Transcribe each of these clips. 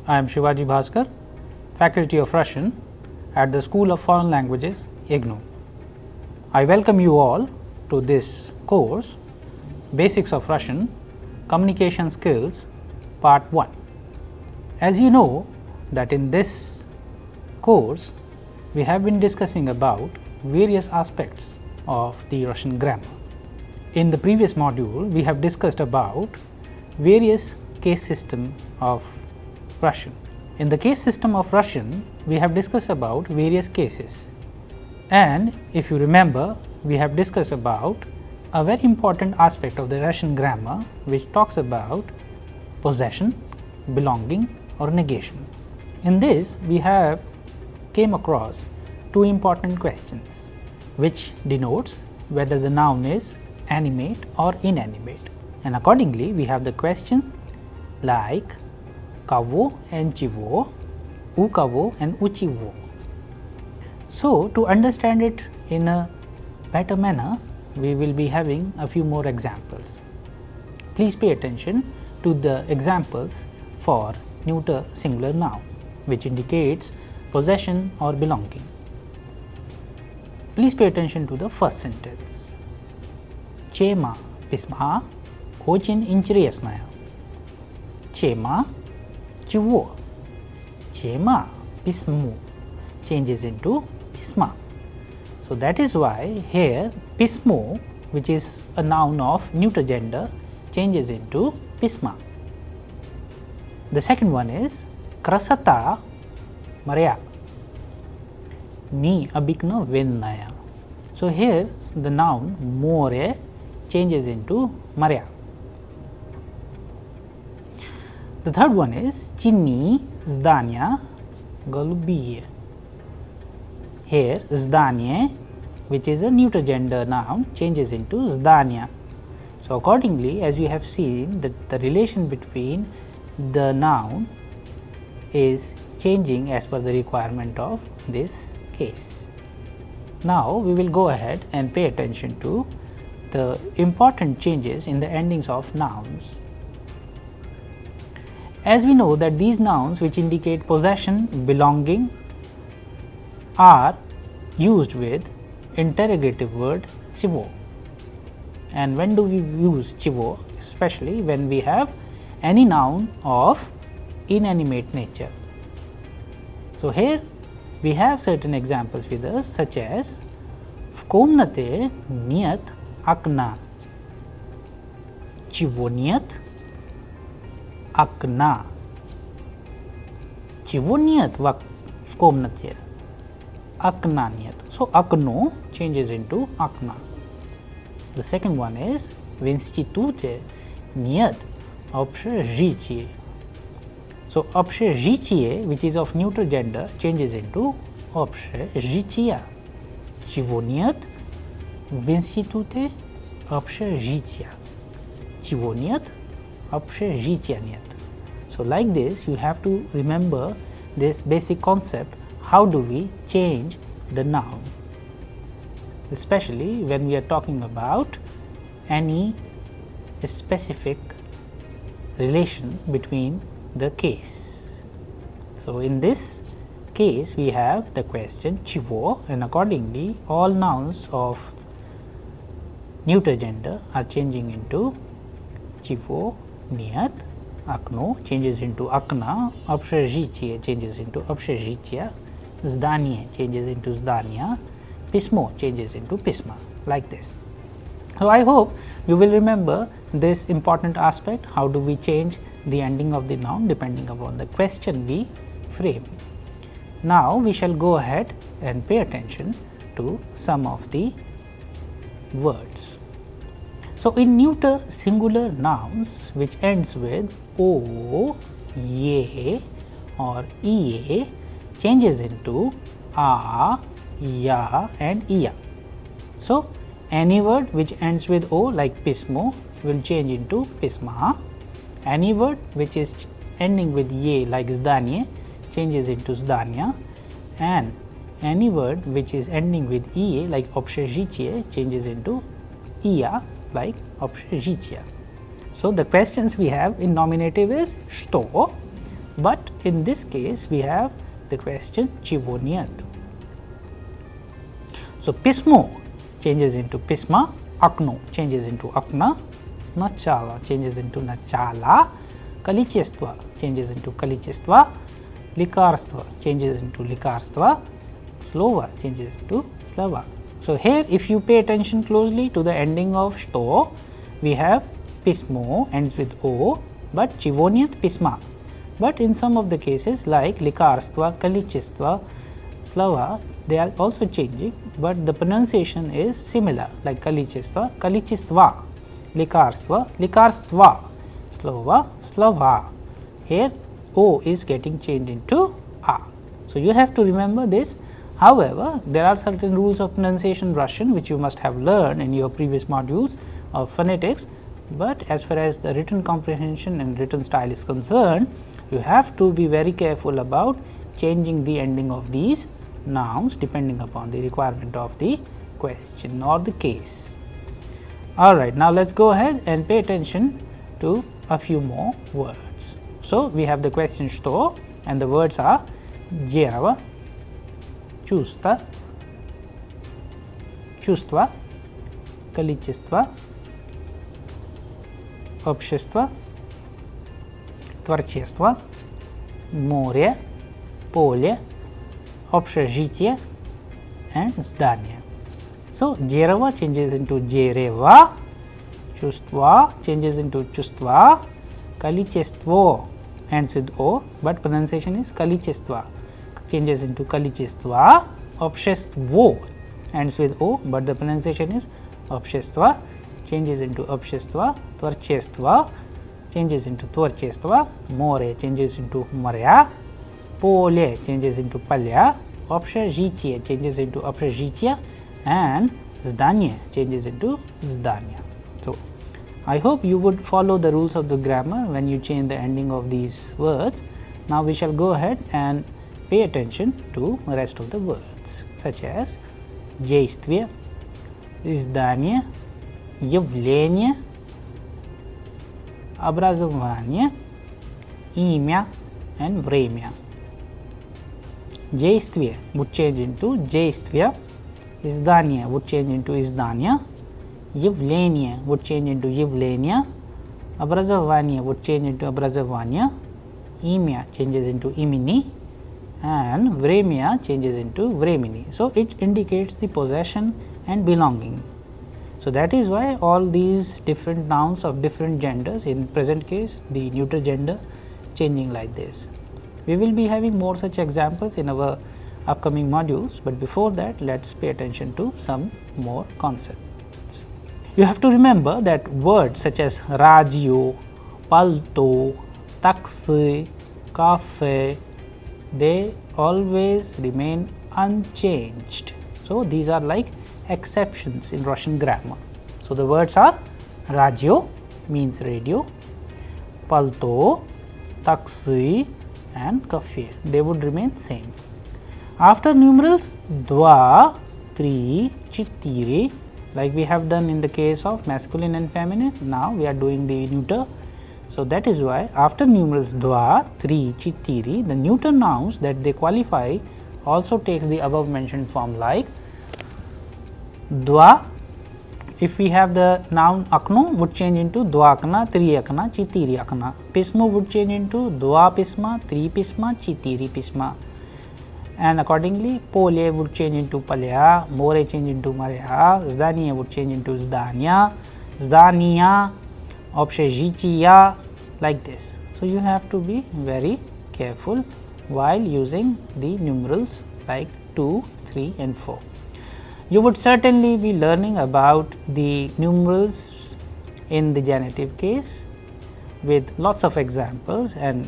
I am Shivaji Bhaskar, Faculty of Russian at the School of Foreign Languages, IGNOU. I welcome you all to this course, Basics of Russian, Communication Skills, Part 1. As you know that in this course, we have been discussing about various aspects of the Russian grammar. In the previous module, we have discussed about various case system of Russian. In the case system of Russian, we have discussed about various cases, and if you remember, we have discussed about a very important aspect of the Russian grammar which talks about possession, belonging or negation. In this, we have came across two important questions which denotes whether the noun is animate or inanimate, and accordingly we have the question like kavo and chivo, ukavo and uchivo. So, to understand it in a better manner, we will be having a few more examples. Please pay attention to the examples for neuter singular noun which indicates possession or belonging. Please pay attention to the first sentence. Chema pisma очень интересная. Chema chivo. Chema pismo changes into pisma. So, that is why here pismo, which is a noun of neuter gender, changes into pisma. The second one is krasata Maria. Ni abikna vennaya. So, here the noun more changes into Maria. The third one is Chini zdania голубые. Here zdanie, which is a neuter gender noun, changes into zdania. So, accordingly, as you have seen that the relation between the noun is changing as per the requirement of this case. Now, we will go ahead and pay attention to the important changes in the endings of nouns. As we know that these nouns which indicate possession, belonging are used with interrogative word chivo. And when do we use chivo? Especially when we have any noun of inanimate nature. So, here we have certain examples with us such as в комнате нет окна. Чего нет? Окна. Чего нет в комнате? Окна нет. So, окно changes into окна. The second one is в институте нет общежития. So, общежитие, which is of neutral gender, changes into общежития. Чего нет в институте? Общежития. Чего нет? Общежития нет. So, like this you have to remember this basic concept, how do we change the noun, especially when we are talking about any specific relation between the case. So, in this case we have the question chivo, and accordingly all nouns of neuter gender are changing into chivo, нет, окно changes into окна, общежитие changes into общежития, здание changes into здания, pismo changes into pisma, like this. So, I hope you will remember this important aspect, how do we change the ending of the noun depending upon the question we frame. Now, we shall go ahead and pay attention to some of the words. So, in neuter singular nouns which ends with o, ye or ie changes into a, ya and ia. So, any word which ends with o like pismo will change into pisma. Any word which is ending with ye like zdanie changes into zdania, and any word which is ending with ie like общежитие changes into ia like общежития. So, the questions we have in nominative is что, but in this case we have the question chivoniat. So, pismo changes into pisma, akno changes into akna, nachala changes into nachala, kalichestva changes into kalichestva, likarstva changes into likarstva, slova changes into slava. So, here if you pay attention closely to the ending of sto, we have pismo ends with o, but chivoniat pisma. But in some of the cases like likarstva, kalichestva, slava, they are also changing, but the pronunciation is similar like kalichestva, kalichistva, likarstva, likarstva, slova, slava. Here o is getting changed into a. So, you have to remember this. However, there are certain rules of pronunciation Russian which you must have learned in your previous modules of phonetics, but as far as the written comprehension and written style is concerned, you have to be very careful about changing the ending of these nouns depending upon the requirement of the question or the case. Alright, now let us go ahead and pay attention to a few more words. So, we have the question что and the words are дерево, чувство, чувство, количество, общество, творчество, море, поле, общежитие and здание. So, дерево changes into дерево, чувство changes into чувства, количество ends with o, but pronunciation is количество changes into количество, общество ends with o, but the pronunciation is общество changes into общество, творчество changes into творчество, море changes into моря, поле changes into поля, общежитие changes into общежитие and здание changes into здание. So, I hope you would follow the rules of the grammar when you change the ending of these words. Now, we shall go ahead and pay attention to the rest of the words such as действие, издание, явление, образование, имя and время. Действие would change into действия, издание would change into издания, явление would change into явления, образование would change into образование, имя changes into имени and vremya changes into vremini. So, it indicates the possession and belonging. So, that is why all these different nouns of different genders, in present case the neuter gender changing like this. We will be having more such examples in our upcoming modules, but before that let us pay attention to some more concepts. You have to remember that words such as radio, palto, taxi, cafe, they always remain unchanged. So, these are like exceptions in Russian grammar. So, the words are radio means radio, palto, taxi and cafe, they would remain same. After numerals dva, 3, 4, like we have done in the case of masculine and feminine, now we are doing the neuter. So, that is why after numerals dva, 3, 4, the neuter nouns that they qualify also takes the above mentioned form like dva. If we have the noun akno would change into dvakna, 3 akna, 4 akna. Pismo would change into dva pisma, 3 pisma, 4 pisma. And accordingly pole would change into palya, more change into marya, zdaniya would change into zdanya, zdaniya, общежития, like this. So, you have to be very careful while using the numerals like 2, 3 and 4. You would certainly be learning about the numerals in the genitive case with lots of examples and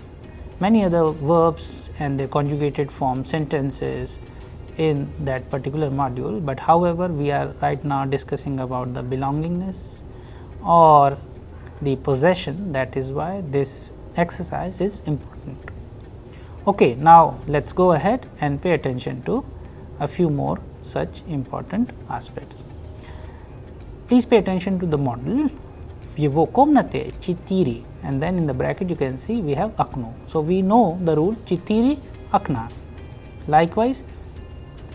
many other verbs and their conjugated form sentences in that particular module, but however, we are right now discussing about the belongingness or the possession, that is why this exercise is important. Okay, now let us go ahead and pay attention to a few more such important aspects. Please pay attention to the model. В его комнате 4 and then in the bracket you can see we have akno. So, we know the rule chitiri akna. Likewise,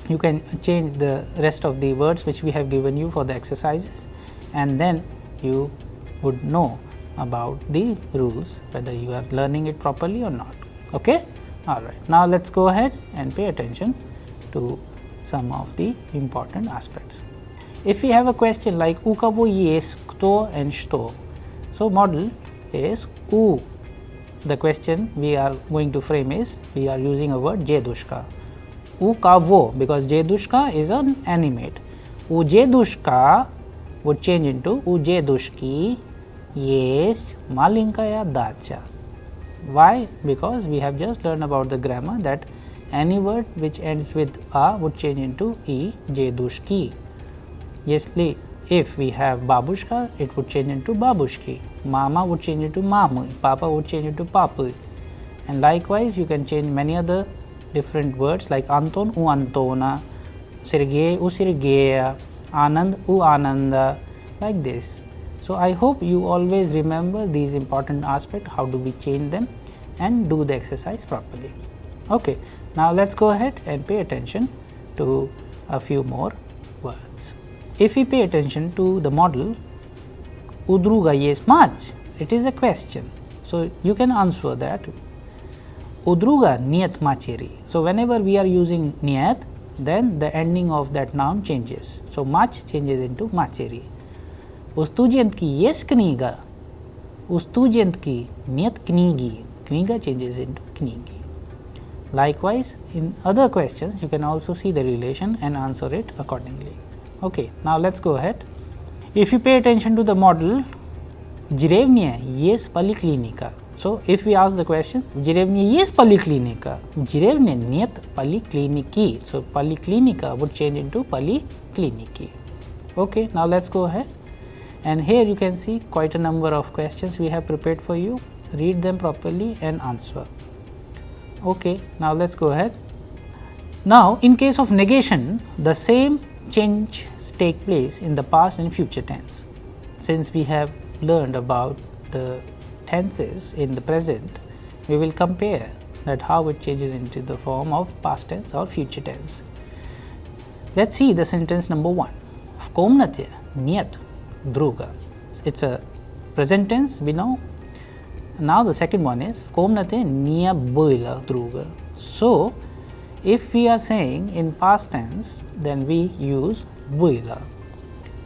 you can change the rest of the words which we have given you for the exercises, and then you would know about the rules whether you are learning it properly or not. Okay? All right. Now, let us go ahead and pay attention to some of the important aspects. If we have a question like u kabo yes, kto and что, so model is u. The question we are going to frame is we are using a word jedushka. U kavo, because jedushka is an animate. U jedushka would change into u jedushki, yes, malinkaya dacha. Why? Because we have just learned about the grammar that any word which ends with a would change into e, jedushki. Yes, if we have babushka, it would change into babushki. Mama would change into mamu. Papa would change into papu. And likewise, you can change many other different words like Anton, u Antona, Sergei, u Sergeya, Anand, u Ananda, like this. So, I hope you always remember these important aspects, how do we change them and do the exercise properly. Okay. Now, let us go ahead and pay attention to a few more words. If we pay attention to the model, udruga yes much, it is a question. So, you can answer that udruga niyat macheri. So, whenever we are using niyat, then the ending of that noun changes. So, mach changes into macheri. У студентки есть книга. У студентки нет книги. Книга changes into книги. Likewise, in other questions, you can also see the relation and answer it accordingly. Okay, now let us go ahead. If you pay attention to the model, деревня есть поликлиника. So, if we ask the question, в деревне есть поликлиника, в деревне нет поликлиники. So, поликлиника would change into поликлиники. Okay, now let us go ahead. And here you can see quite a number of questions we have prepared for you. Read them properly and answer. Okay, now let us go ahead. Now, in case of negation, the same change take place in the past and future tense. Since we have learned about the tenses in the present, we will compare that how it changes into the form of past tense or future tense. Let us see the sentence number 1. В комнате нет друга. It's a present tense, we know. Now, the second one is в комнате не было друга. So, if we are saying in past tense, then we use было.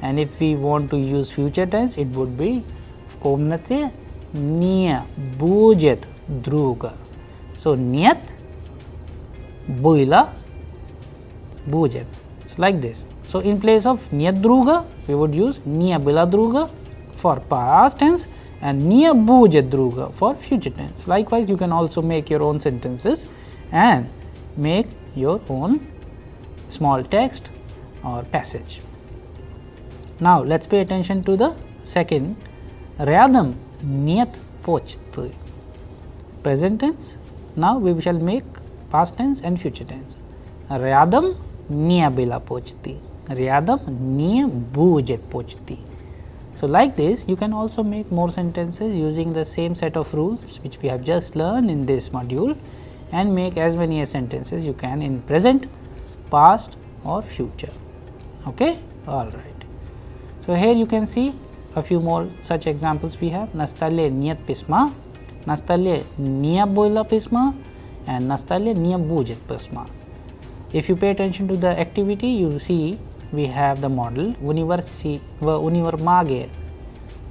And if we want to use future tense, it would be в комнате не будет друга. So, нет, было, будет. It's like this. So, in place of нет друга, we would use не было друга for past tense and не будет друга for future tense. Likewise, you can also make your own sentences and make your own small text or passage. Now, let us pay attention to the second. Рядом нет почты. Present tense. Now, we shall make past tense and future tense. Рядом не было почты. Рядом не будет почты. So, like this, you can also make more sentences using the same set of rules which we have just learned in this module, and make as many sentences you can in present, past or future. Okay? All right. So, here you can see a few more such examples we have. На столе нет письма, на столе не было письма, and на столе не будет письма. If you pay attention to the activity, you see we have the model универмаге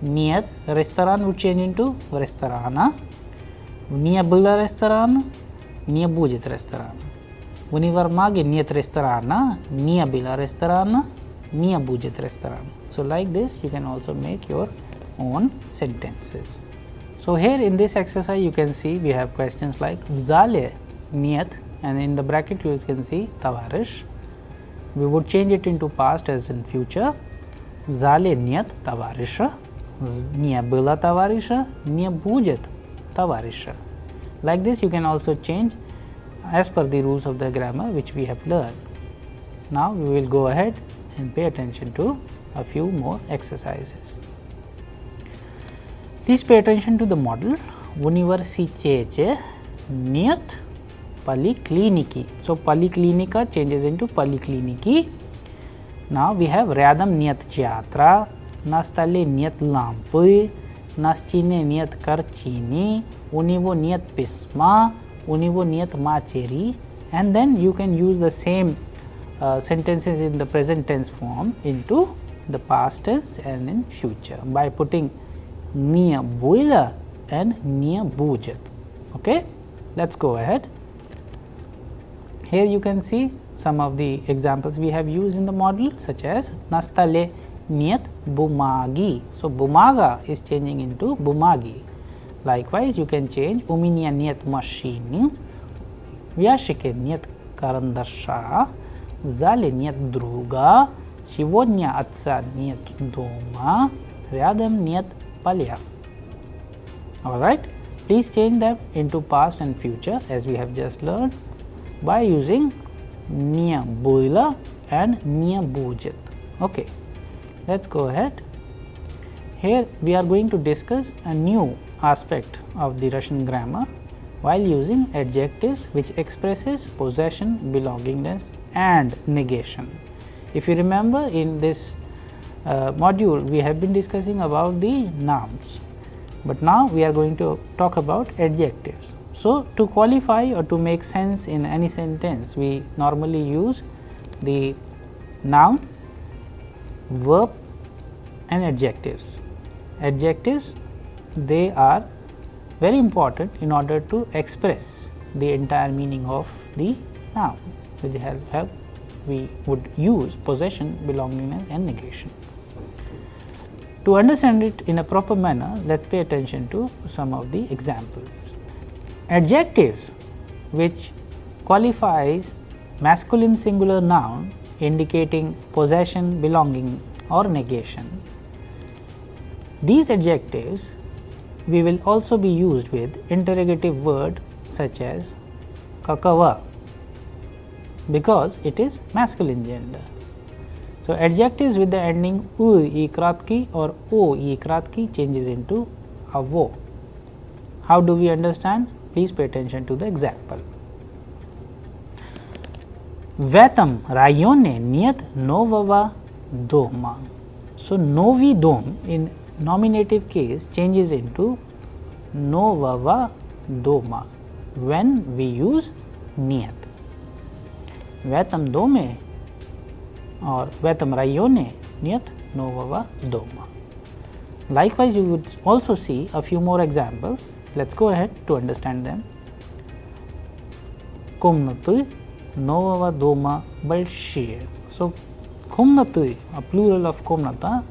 нет, ресторан would change into ресторана, не было ресторана, не будет ресторана. В универмаге нет ресторана, не было ресторана, не будет ресторана. So, like this, you can also make your own sentences. So, here in this exercise, you can see we have questions like в зале нет, and in the bracket you can see товарищ. We would change it into past as in future. В зале нет товарища, не было товарища, не будет товарища. Like this, you can also change as per the rules of the grammar which we have learned. Now, we will go ahead and pay attention to a few more exercises. Please pay attention to the model. Universitete niet polikliniki. So, poliklinika changes into polikliniki. Now, we have rядом нет театра, на столе нет лампы, на стене нет картины, у него нет письма, у него нет матери. And then you can use the same sentences in the present tense form into the past tense and in future by putting не было and не будет. Okay, let's go ahead. Here you can see some of the examples we have used in the model, such as на столе нет бумаги. So, бумага is changing into бумаги. Likewise, you can change у меня нет машины, в ящике нет карандаша, в зале нет друга, сегодня отца нет дома, рядом нет поля. Alright, please change them into past and future as we have just learned by using не было and не будет. Okay, let's go ahead. Here we are going to discuss a new aspect of the Russian grammar while using adjectives which expresses possession, belongingness and negation. If you remember, in this module we have been discussing about the nouns, but now we are going to talk about adjectives. So, to qualify or to make sense in any sentence, we normally use the noun, verb and adjectives. Adjectives, they are very important in order to express the entire meaning of the noun. With the help we would use possession, belongingness and negation. To understand it in a proper manner, let us pay attention to some of the examples. Adjectives which qualifies masculine singular noun indicating possession, belonging or negation. These adjectives we will also be used with interrogative word such as kakava, because it is masculine gender. So, adjectives with the ending u e kratki or o e kratki changes into avo. How do we understand? Please pay attention to the example. В этом районе нет нового дома. So, новый дом in nominative case changes into нового дома when we use нет. В этом доме or в этом районе нет нового дома. Likewise, you would also see a few more examples. Let us go ahead to understand them. Комнаты нового дома большие. So, комнаты, a plural of комната,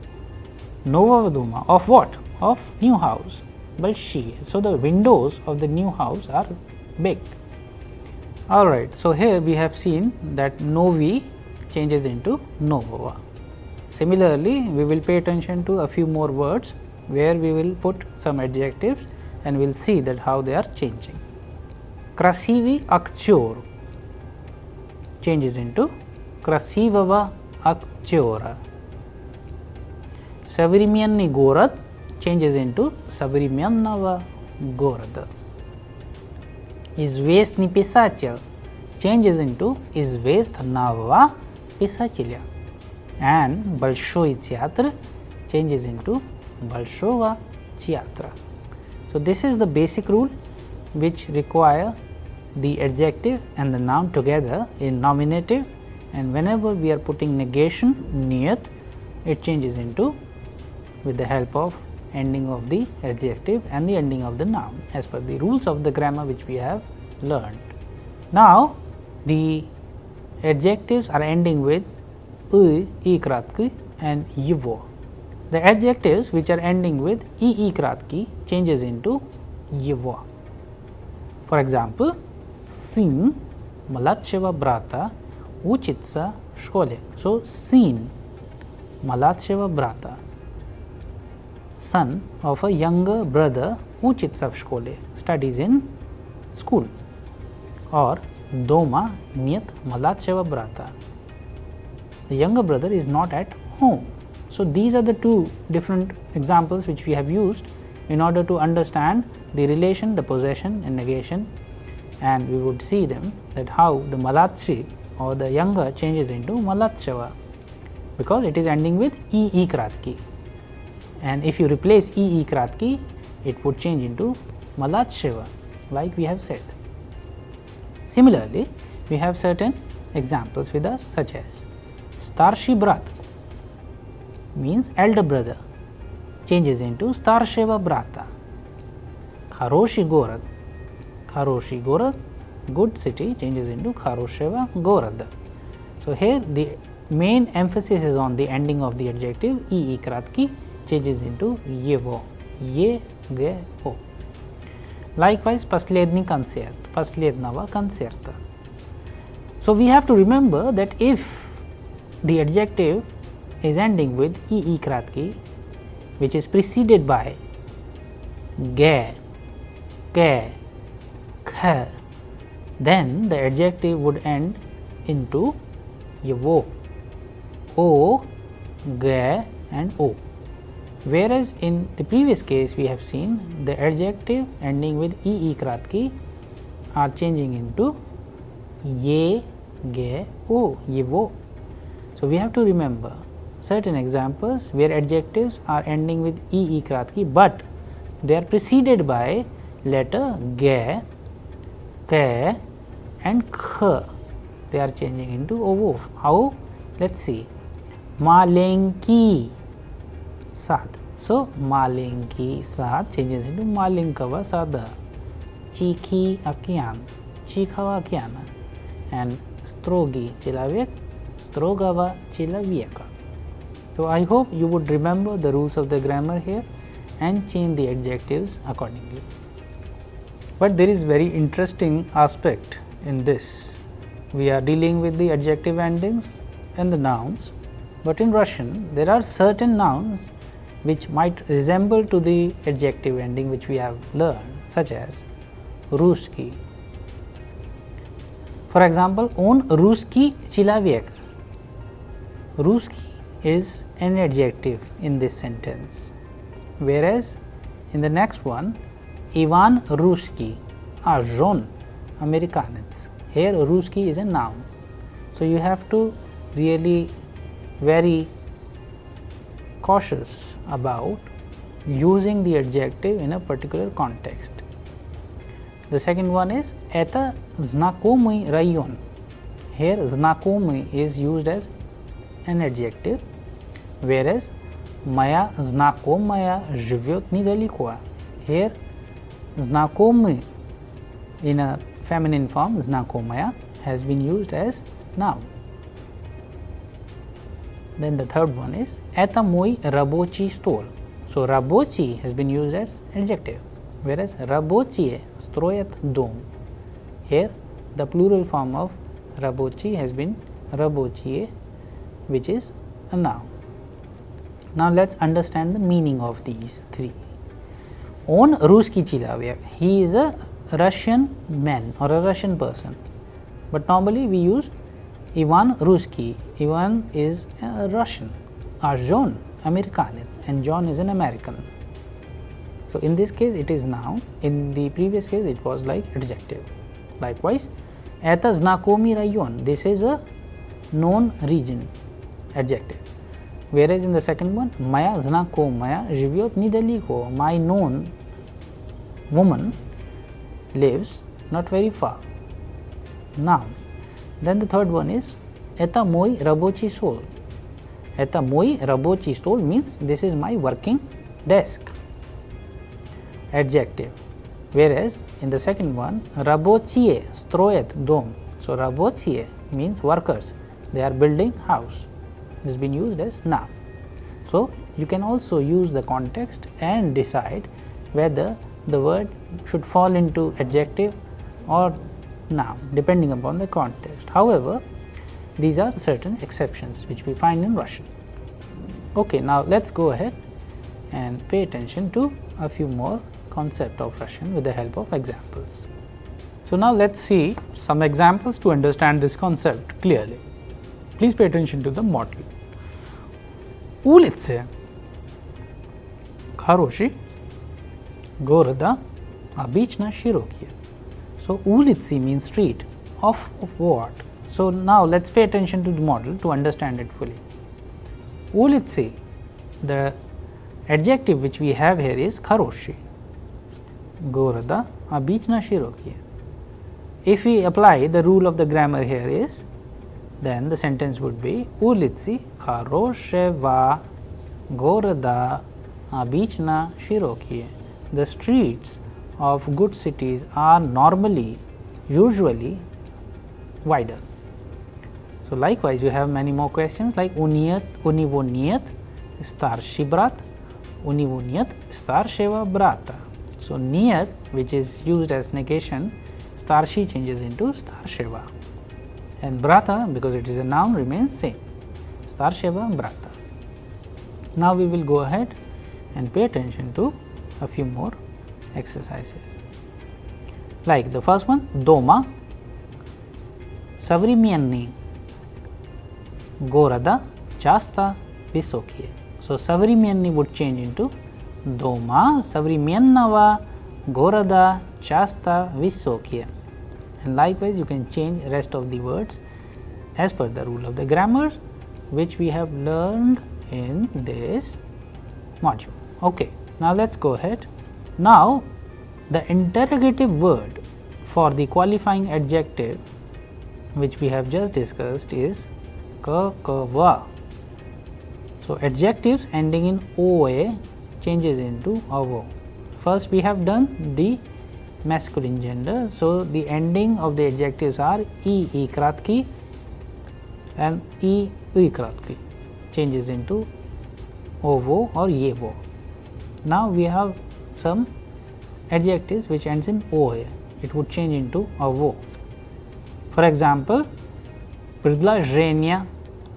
нового дома, of what? Of new house, большие. So, the windows of the new house are big. Alright, so here we have seen that novi changes into novova. Similarly, we will pay attention to a few more words where we will put some adjectives and we will see that how they are changing. Красивый актер changes into красивого актера. Современный город changes into современного города. Известный писатель changes into известного писателя. And большой театр changes into большого театра. So, this is the basic rule which require the adjective and the noun together in nominative, and whenever we are putting negation нет, it changes into with the help of ending of the adjective and the ending of the noun as per the rules of the grammar which we have learned. Now, the adjectives are ending with e kratki and yivo. The adjectives which are ending with e kratki changes into yivo. For example, сын младшего брата учится в школе. So, сын младшего брата, son of a younger brother учится в школе, studies in school. Or дома нет младшего брата, the younger brother is not at home. So, these are the two different examples which we have used in order to understand the relation, the possession and negation, and we would see them that how the Malatsi or the younger changes into Malatshava, because it is ending with E Kratki, and if you replace E Kratki, it would change into Malatshava, like we have said. Similarly, we have certain examples with us, such as Starshi Brat means elder brother, changes into Starsheva Brata. Kharoshi Gorad, good city, changes into Kharosheva Gorad. So, here the main emphasis is on the ending of the adjective E Kratki, changes into Yevo, Ye, Ge, O. Likewise, Pasledni concert, Paslednava concerta. So, we have to remember that if the adjective is ending with E Kratki, which is preceded by Ge, Ke, Kh, then the adjective would end into Yevo, O, Ge and O. Whereas in the previous case we have seen the adjective ending with E Kratki are changing into Ye, Ge, O, Yevo. So, we have to remember certain examples where adjectives are ending with E Kratki, but they are preceded by letter Ge, Ke and Kh. They are changing into O. How? Let us see. Malenki Sad. So, Malenki Sad changes into Malinkava Sada. Chikhi Akyan, Chikhava Akyana, and Strogi Chilavek, Strogava Chilavieka. So, I hope you would remember the rules of the grammar here and change the adjectives accordingly. But there is very interesting aspect in this. We are dealing with the adjective endings and the nouns, but in Russian there are certain nouns which might resemble to the adjective ending which we have learned, such as Ruski. For example, on Ruski Chilaviek. Ruski is an adjective in this sentence, whereas in the next one, Ivan Ruski or Zhon Americanets. Here Ruski is a noun. So, you have to really very cautious about using the adjective in a particular context. The second one is Eta Znakomy Rayon. Here Znakomy is used as an adjective, whereas Maya Znakomaya Zhivyot Nidaliko. Here Znakomy in a feminine form, Znakomaya, has been used as noun. Then the third one is Eta moi rabochi stol. So, rabochi has been used as adjective, whereas rabochie stroyat dom. Here the plural form of rabochi has been rabochie, which is a noun. Now, let us understand the meaning of these three. On Ruski Chilavek, he is a Russian man or a Russian person, but normally we use Ivan Ruski. Ivan is a Russian, or John Americanets, and John is an American. So, in this case it is noun, in the previous case it was like adjective. Likewise, Eta Znakomy Rayon, this is a known region, adjective, whereas in the second one, Maya Znakomaya Zhivyot Nidaliko, my known woman lives not very far, noun. Then the third one is Eta moi rabochi stol. Eta moi rabochi stol means this is my working desk, adjective, whereas in the second one, rabochie stroyat dom. So, rabochie means workers, they are building house, has been used as noun. So, you can also use the context and decide whether the word should fall into adjective or noun depending upon the context. However, these are certain exceptions which we find in Russian. Okay, now let us go ahead and pay attention to a few more concepts of Russian with the help of examples. So, now let us see some examples to understand this concept clearly. Please pay attention to the model. Улицы хороший, Goroda обычно широкие. So улицы means street. Of what? So now let's pay attention to the model to understand it fully. Улицы, the adjective which we have here is хорошие. Goroda обычно широкие. If we apply the rule of the grammar here is, then the sentence would be улицы хорошего города обычно широкие. The streets of good cities are normally, usually wider. So likewise you have many more questions like у него нет старший брат, у него нет старшего брата. So нет, which is used as negation, старший changes into старшего, and brata, because it is a noun, remains same, старшего брата. Now we will go ahead and pay attention to a few more exercises. Like the first one, дома современный города часто высокие. So современный would change into дома современного города часто высокие. And likewise you can change rest of the words as per the rule of the grammar which we have learned in this module. Okay, now let's go ahead. Now the interrogative word for the qualifying adjective which we have just discussed is kakava. So adjectives ending in oa changes into avo. First we have done the masculine gender. So the ending of the adjectives are e kratki and e kratki changes into ovo or yevo. Now we have some adjectives which ends in oa. It would change into avo. For example, предложение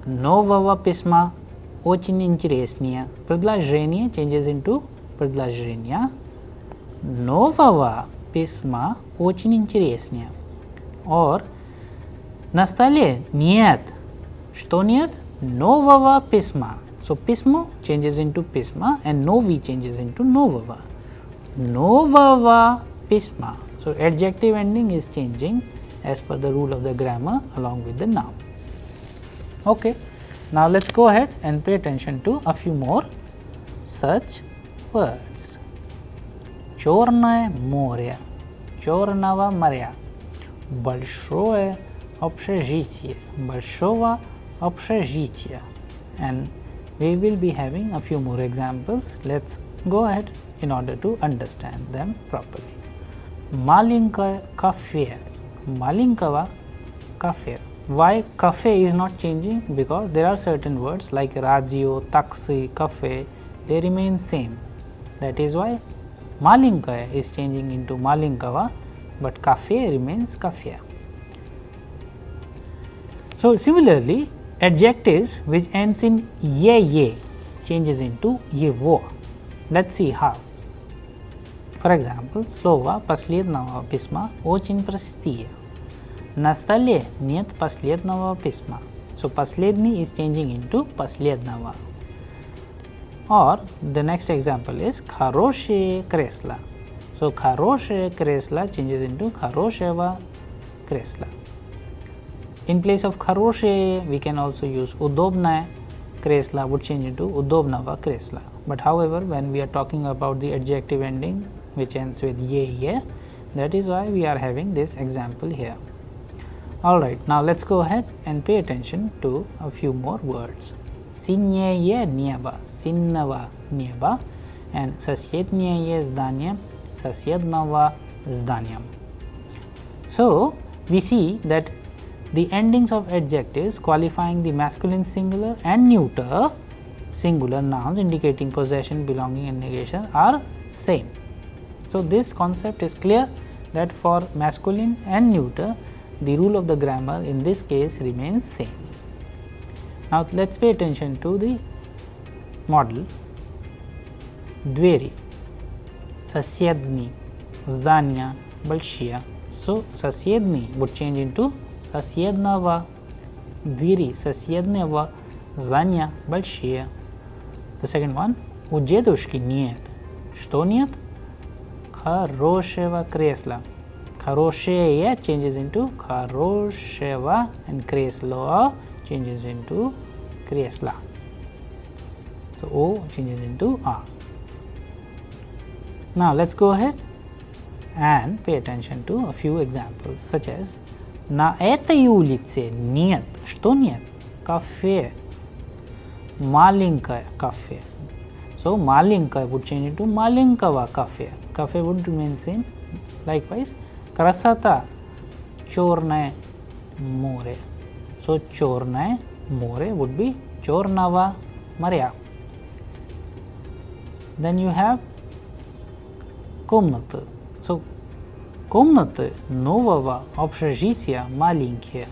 нового письма очень интереснее. Предложение changes into предложение нового письма очень интереснее. Or на столе нет. Что нет? Нового письма. So письмо changes into письма and новый changes into нового. Нового письма. So adjective ending is changing as per the rule of the grammar along with the noun. Okay, now let's go ahead and pay attention to a few more such words. Черное море, черного моря, большое общежитие, большого общежития. And we will be having a few more examples. Let's go ahead in order to understand them properly. Маленькое кафе, маленького кафе. Why cafe is not changing? Because there are certain words like radio, taxi, cafe, they remain same. That is why malinkaya is changing into malinkava, but cafe remains cafe. So similarly, adjectives which ends in ye changes into yevo. Let's see how. For example, слово последнего письма очень простые. На столе нет последнего письма. So последний is changing into последнего. Or the next example is хорошее кресло. So хорошее кресло changes into хорошего кресла. In place of хорошее, we can also use удобное кресло would change into удобного кресла. But however, when we are talking about the adjective ending which ends with ye, that is why we are having this example here. Alright, now let's go ahead and pay attention to a few more words. Синее небо, синего неба, and соседнее здание, соседного здания. So we see that the endings of adjectives qualifying the masculine singular and neuter singular nouns indicating possession, belonging and negation are same. So this concept is clear that for masculine and neuter the rule of the grammar in this case remains same. Now let's pay attention to the model. Двери, соседние, здания, большие. So соседний would change into соседного, двери соседнего здания большие. The second one, у дедушки нет. Что нет? Хорошего кресла. Хорошее changes into хорошего and кресло changes into кресло. So O changes into A. Now let's go ahead and pay attention to a few examples such as на этой улице нет. Что нет? Кафе. Маленькое кафе. So маленькое would change into маленького кафе. Cafe would remain same. Likewise, красота. Черное море. So черное море would be черного моря. Then you have комнаты. So комнаты нового общежития маленькие.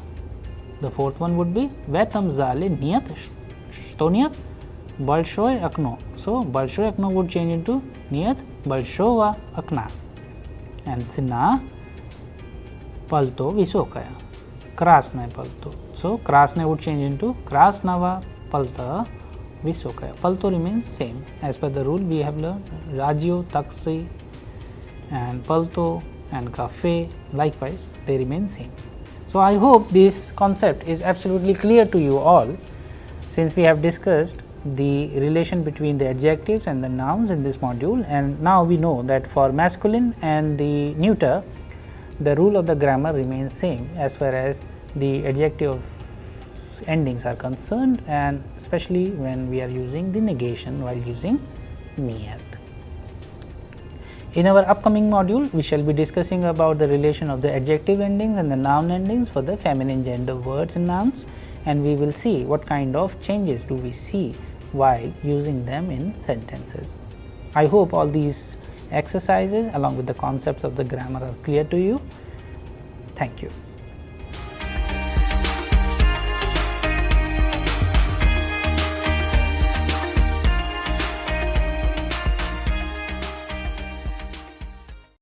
The fourth one would be в этом зале нет. Что нет? Большое окно. So большое окно would change into нет большого окна. And цена пальто высокое. Красное пальто. So красное would change into красного пальто высокое. Пальто remains same. As per the rule we have learned radio, taxi and palto and cafe, likewise they remain same. So I hope this concept is absolutely clear to you all, since we have discussed the relation between the adjectives and the nouns in this module, and now we know that for masculine and the neuter the rule of the grammar remains same as far as the adjective endings are concerned, and especially when we are using the negation while using niyat. In our upcoming module, we shall be discussing about the relation of the adjective endings and the noun endings for the feminine gender words and nouns, and we will see what kind of changes do we see while using them in sentences. I hope all these exercises along with the concepts of the grammar are clear to you. Thank you.